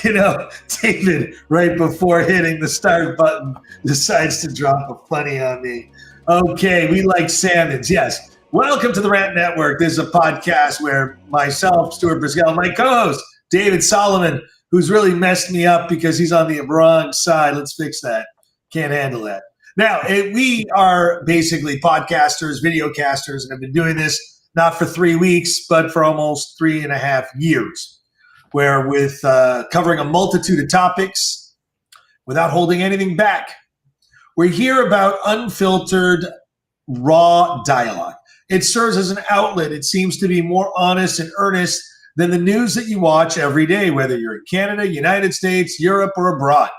David, right before hitting the start button, decides to drop a funny on me. Okay, we like salmons, yes. Welcome to the Rant Network. This is a podcast where myself, Stuart Brisgell, my co-host, David Solomon, who's really messed me up because he's on the wrong side. Let's fix that. Can't handle that. Now, we are basically podcasters, videocasters, and have been doing this not for 3 weeks, but for almost 3.5 years, where with covering a multitude of topics without holding anything back. We hear about unfiltered, raw dialogue. It serves as an outlet. It seems to be more honest and earnest than the news that you watch every day, whether you're in Canada, United States, Europe, or abroad.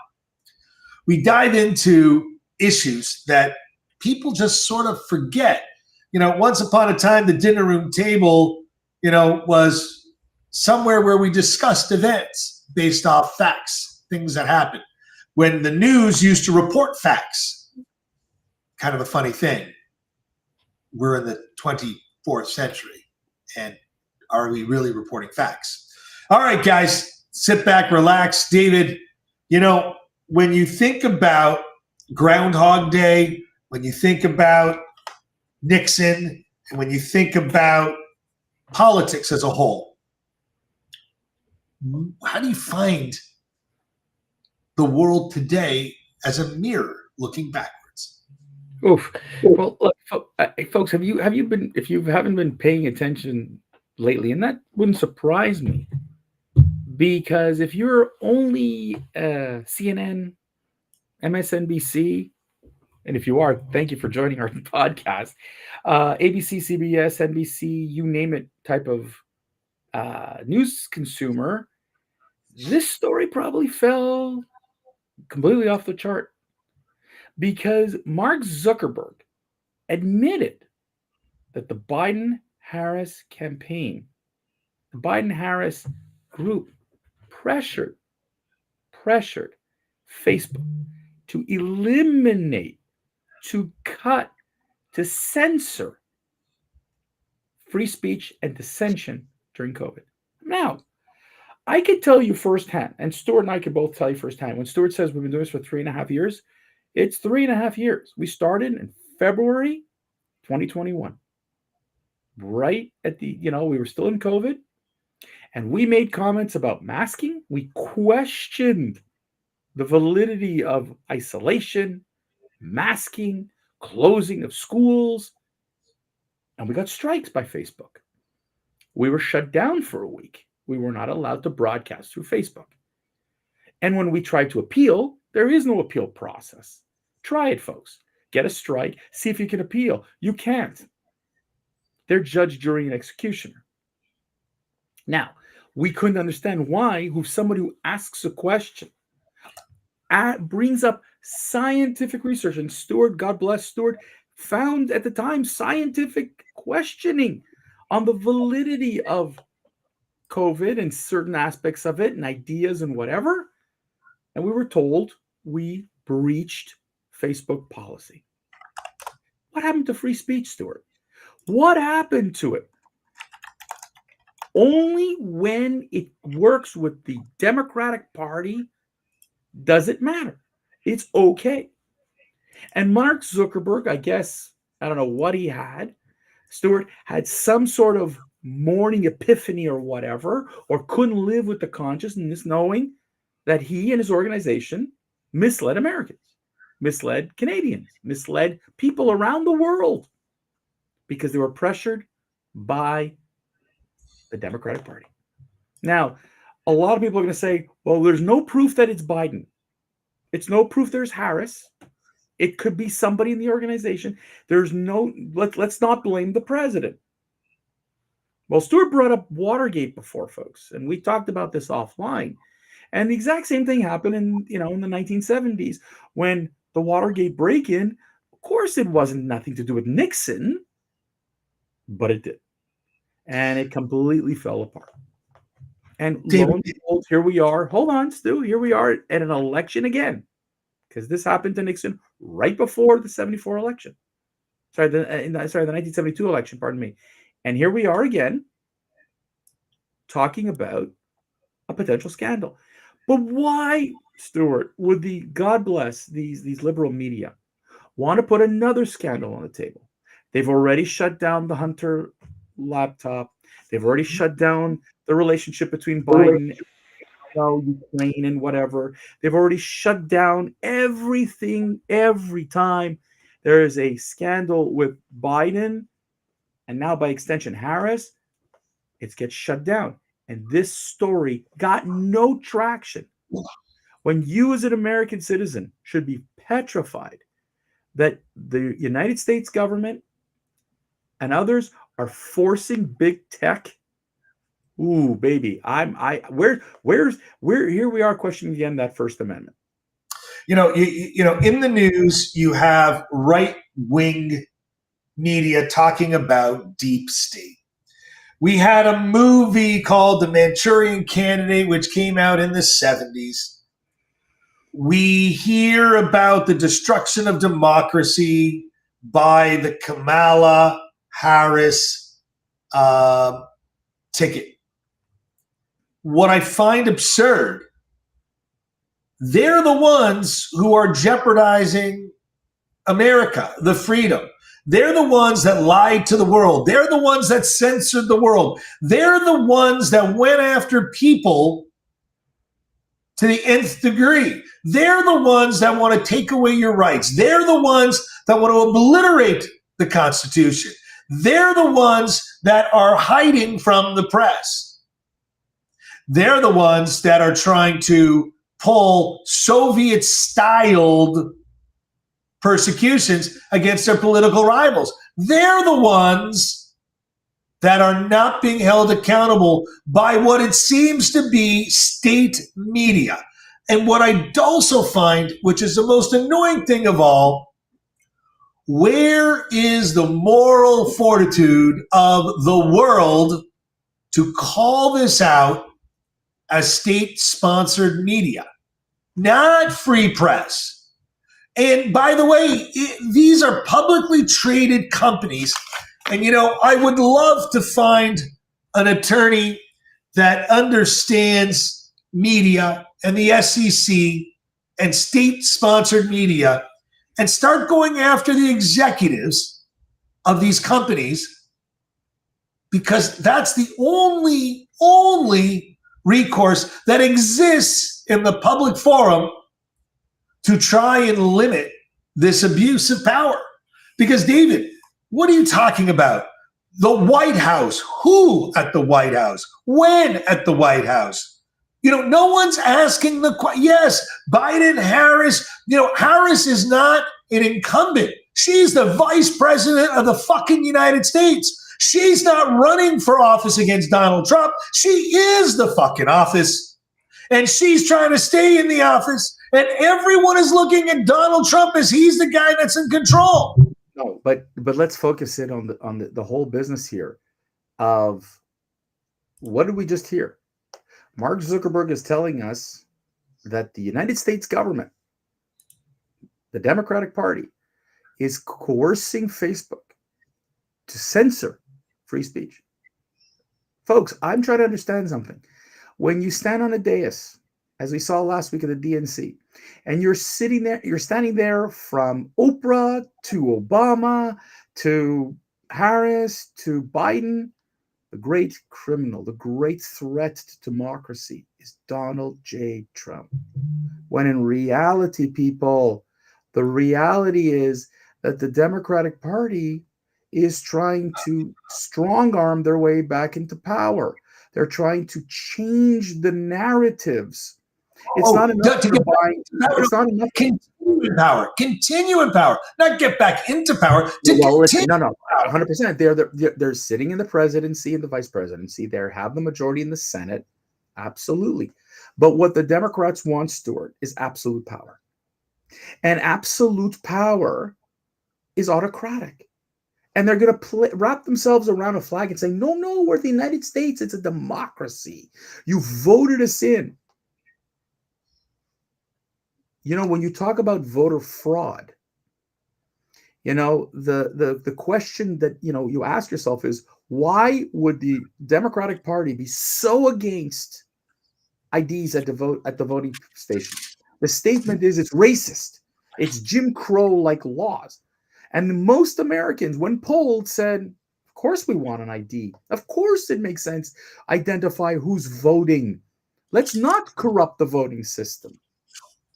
We dive into issues that people just sort of forget. Once upon a time, the dinner room table, was somewhere where we discussed events based off facts, things that happened. When the news used to report facts, kind of a funny thing. We're in the 24th century, and are we really reporting facts? All right, guys, sit back, relax. David, when you think about Groundhog Day, when you think about Nixon, and when you think about politics as a whole, how do you find the world today as a mirror looking backwards? Oof. Well, look, folks, have you been, if you haven't been paying attention lately, and that wouldn't surprise me, because if you're only CNN, MSNBC, and if you are, thank you for joining our podcast, ABC, CBS, NBC, you name it, type of news consumer, this story probably fell completely off the chart, because Mark Zuckerberg admitted that the Biden-Harris campaign, the Biden-Harris group pressured Facebook to eliminate, to cut, to censor free speech and dissension during COVID. Now, I could tell you firsthand, and Stuart and I could both tell you firsthand, when Stuart says we've been doing this for 3.5 years, it's 3.5 years. We started in February 2021, right at the, we were still in COVID, and we made comments about masking. We questioned the validity of isolation, masking, closing of schools, and we got strikes by Facebook. We were shut down for a week. We were not allowed to broadcast through Facebook. And when we tried to appeal, there is no appeal process. Try it, folks. Get a strike. See if you can appeal. You can't. They're judge, jury, and executioner. Now, we couldn't understand why somebody who asks a question brings up scientific research. And Stuart, God bless Stuart, found at the time scientific questioning on the validity of COVID and certain aspects of it and ideas and whatever. And we were told we breached Facebook policy. What happened to free speech, Stuart? What happened to it? Only when it works with the Democratic Party does it matter. It's okay. And Mark Zuckerberg, I guess, I don't know what he had. Stuart had some sort of morning epiphany or whatever, or couldn't live with the consciousness knowing that he and his organization misled Americans, misled Canadians, misled people around the world because they were pressured by the Democratic Party. Now, a lot of people are going to say, well, there's no proof that it's Biden. It's no proof there's Harris. It could be somebody in the organization. There's no, let's not blame the president. Well, Stuart brought up Watergate before, folks, and we talked about this offline. And the exact same thing happened in the 1970s when the Watergate break-in. Of course, it wasn't nothing to do with Nixon, but it did. And it completely fell apart. And lo and behold, here we are. Hold on, Stu. Here we are at an election again, because this happened to Nixon right before the 74 election. The 1972 election, pardon me. And here we are again talking about a potential scandal. But why, Stuart, would the God bless these liberal media want to put another scandal on the table? They've already shut down the Hunter laptop. They've already shut down the relationship between Biden, Ukraine, and whatever. They've already shut down everything every time there is a scandal with Biden, and now by extension Harris, it gets shut down. And this story got no traction. When you, as an American citizen, should be petrified that the United States government and others are forcing big tech. Ooh, baby, where here we are questioning again that First Amendment. In the news, you have right-wing media talking about deep state. We had a movie called The Manchurian Candidate, which came out in the 70s. We hear about the destruction of democracy by the Kamala Harris ticket. What I find absurd, they're the ones who are jeopardizing America, the freedom. They're the ones that lied to the world. They're the ones that censored the world. They're the ones that went after people to the nth degree. They're the ones that want to take away your rights. They're the ones that want to obliterate the Constitution. They're the ones that are hiding from the press. They're the ones that are trying to pull Soviet-styled persecutions against their political rivals. They're the ones that are not being held accountable by what it seems to be state media. And what I also find, which is the most annoying thing of all, where is the moral fortitude of the world to call this out as state-sponsored media, not free press? And by the way, these are publicly traded companies. And, I would love to find an attorney that understands media and the SEC and state-sponsored media and start going after the executives of these companies, because that's the only recourse that exists in the public forum to try and limit this abuse of power. Because, David, what are you talking about? The White House. Who at the White House? When at the White House? No one's asking yes, Biden, Harris. Harris is not an incumbent. She's the vice president of the fucking United States. She's not running for office against Donald Trump. She is the fucking office. And she's trying to stay in the office. And everyone is looking at Donald Trump as he's the guy that's in control. No, but let's focus in on the whole business here of what did we just hear? Mark Zuckerberg is telling us that the United States government, the Democratic Party, is coercing Facebook to censor free speech. Folks, I'm trying to understand something. When you stand on a dais, as we saw last week at the DNC, and you're standing there from Oprah to Obama to Harris to Biden, the great criminal, the great threat to democracy is Donald J. Trump. When in reality, people, the reality is that the Democratic Party is trying to strong arm their way back into power. They're trying to change the narratives. It's not enough to buy. It's not enough. Continue in power, not get back into power. No, 100%. They're sitting in the presidency and the vice presidency. They have the majority in the Senate, absolutely. But what the Democrats want, Stuart, is absolute power, and absolute power is autocratic. And they're going to wrap themselves around a flag and say, no, we're the United States. It's a democracy. You voted us in. When you talk about voter fraud, the question that, you ask yourself is, why would the Democratic Party be so against IDs at the voting station. The statement is it's racist. It's Jim Crow-like laws. And most Americans, when polled, said, of course we want an ID. Of course it makes sense. Identify who's voting. Let's not corrupt the voting system.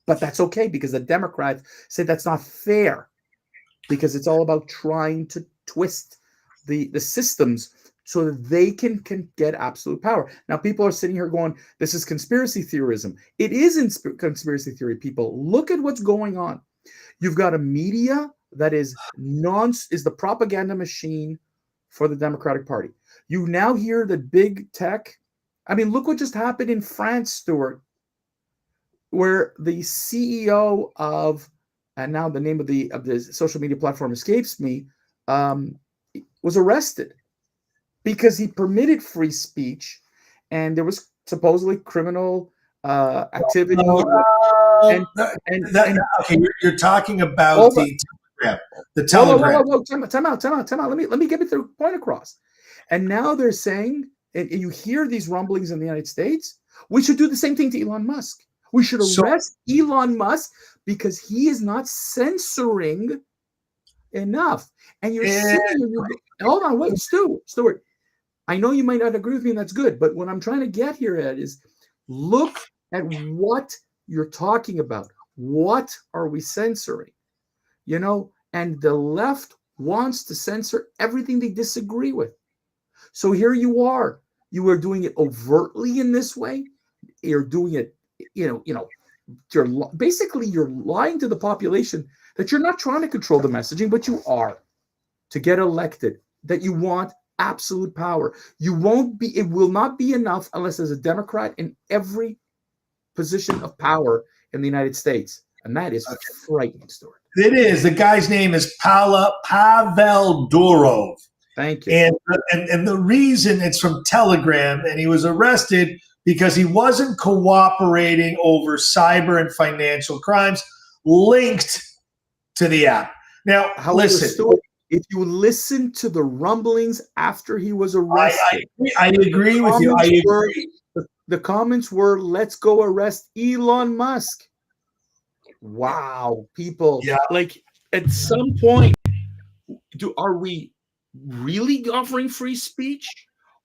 But that's okay because the Democrats say that's not fair because it's all about trying to twist the systems so that they can get absolute power. Now, people are sitting here going, this is conspiracy theorism. It is conspiracy theory, people. Look at what's going on. You've got a media that is the propaganda machine for the Democratic Party. You now hear that big tech. I mean, look what just happened in France, Stuart, where the CEO of, and now the name of the social media platform escapes me, was arrested because he permitted free speech, and there was supposedly criminal activity. Okay, you're talking about the Telegram. Time out. Let me get the point across. And now they're saying, and you hear these rumblings in the United States, we should do the same thing to Elon Musk. We should arrest Elon Musk because he is not censoring enough. And you're sitting, hold on, wait, Stuart. I know you might not agree with me, and that's good. But what I'm trying to get here at is look at what you're talking about. What are we censoring? You know, and the left wants to censor everything they disagree with. So here you are. You are doing it overtly in this way. You're doing it, you're lying to the population that you're not trying to control the messaging, but you are to get elected, that you want absolute power. It will not be enough unless there's a Democrat in every position of power in the United States. And that is frightening, Stuart. It is. The guy's name is Pavel Durov. Thank you. And the reason it's from Telegram, and he was arrested because he wasn't cooperating over cyber and financial crimes linked to the app. Now, listen. Stuart, if you listen to the rumblings after he was arrested, I agree with you. I agree. The comments were, let's go arrest Elon Musk. Wow, people. Yeah. Like, at some point, are we really offering free speech?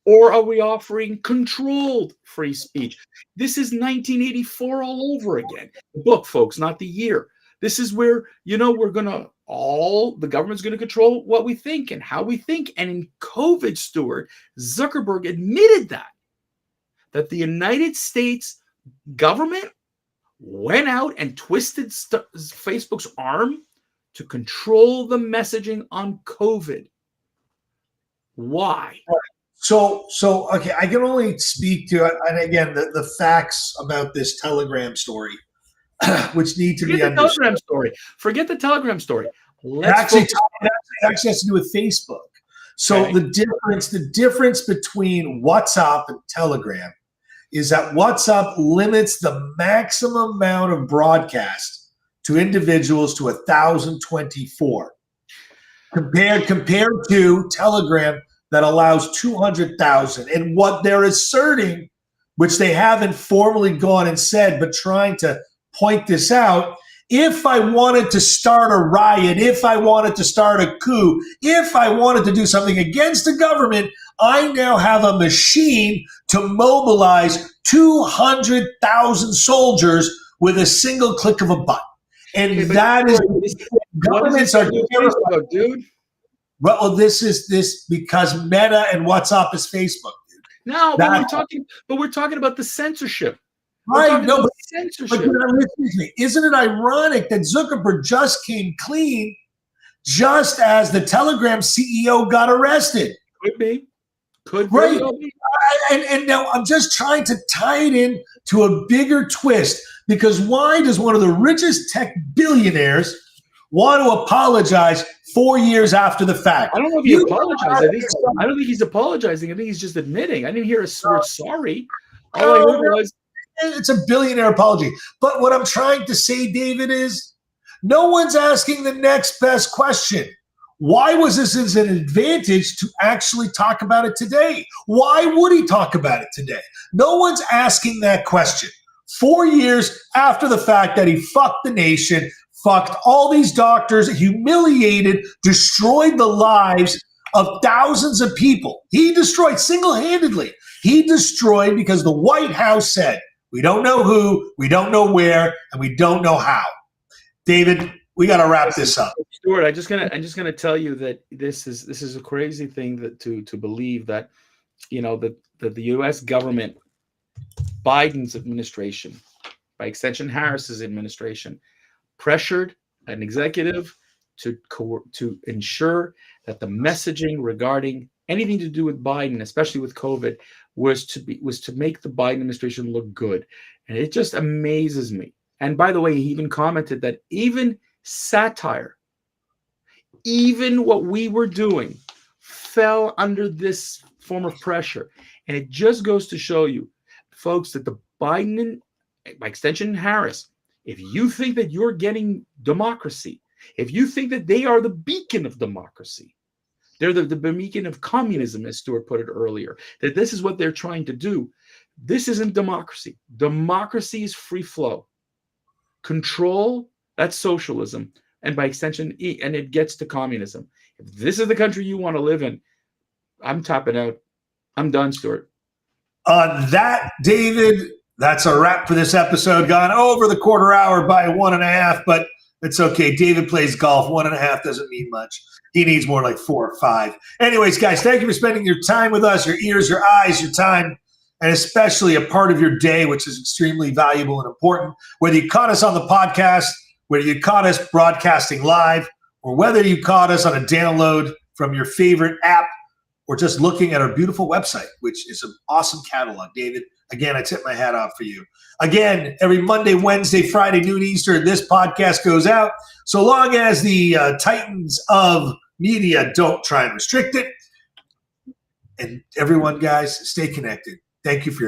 Or are we offering controlled free speech? This is 1984 all over again. The book, folks, not the year. This is where, the government's going to control what we think and how we think. And in COVID, Stuart, Zuckerberg admitted that the United States government went out and twisted Facebook's arm to control the messaging on COVID. Why? So okay, I can only speak to, and again, the facts about this Telegram story, which need to be understood. Forget the Telegram story. It actually has to do with Facebook. So okay. the difference between WhatsApp and Telegram is that WhatsApp limits the maximum amount of broadcast to individuals to 1,024, compared to Telegram that allows 200,000. And what they're asserting, which they haven't formally gone and said, but trying to point this out, if I wanted to start a riot, if I wanted to start a coup, if I wanted to do something against the government, I now have a machine to mobilize 200,000 soldiers with a single click of a button. And that is governments are terrified, dude. Well, this is because Meta and WhatsApp is Facebook, dude. No, but we're talking about the censorship. Right? No, but censorship. Isn't it ironic that Zuckerberg just came clean, just as the Telegram CEO got arrested? Could be. Right. And now I'm just trying to tie it in to a bigger twist, because why does one of the richest tech billionaires want to apologize 4 years after the fact? I don't know if he apologized. I don't think he's apologizing. I think he's just admitting. I didn't hear a word sorry. All I heard was, it's a billionaire apology. But what I'm trying to say, David, is no one's asking the next best question. why was this as an advantage to actually talk about it today? Why would he talk about it today? No one's asking that question. 4 years after the fact that he fucked the nation, fucked all these doctors, humiliated, destroyed the lives of thousands of people. He destroyed single-handedly. He destroyed because the White House said, we don't know who, we don't know where, and we don't know how. David, we got to wrap this up. Stuart, I'm just gonna tell you that this is a crazy thing that to believe that, that the U.S. government, Biden's administration, by extension Harris's administration, pressured an executive to ensure that the messaging regarding anything to do with Biden, especially with COVID, was to make the Biden administration look good. And it just amazes me. And by the way, he even commented that even satire, even what we were doing, fell under this form of pressure. And it just goes to show you, folks, that the Biden and by extension Harris, if you think that you're getting democracy, if you think that they are the beacon of democracy, they're the beacon of communism, as Stuart put it earlier, that this is what they're trying to do. This isn't democracy. Democracy is free flow. Control, that's socialism. And by extension, and it gets to communism. If this is the country you want to live in, I'm tapping out. I'm done, Stuart. On that, David, that's a wrap for this episode. Gone over the quarter hour by 1.5, but it's okay. David plays golf. 1.5 doesn't mean much. He needs more like 4 or 5. Anyways, guys, thank you for spending your time with us, your ears, your eyes, your time, and especially a part of your day, which is extremely valuable and important. Whether you caught us on the podcast, whether you caught us broadcasting live, or whether you caught us on a download from your favorite app, or just looking at our beautiful website, which is an awesome catalog. David, again, I tip my hat off for you. Again, every Monday, Wednesday, Friday, noon Eastern, this podcast goes out. So long as the titans of media don't try and restrict it. And everyone, guys, stay connected. Thank you for your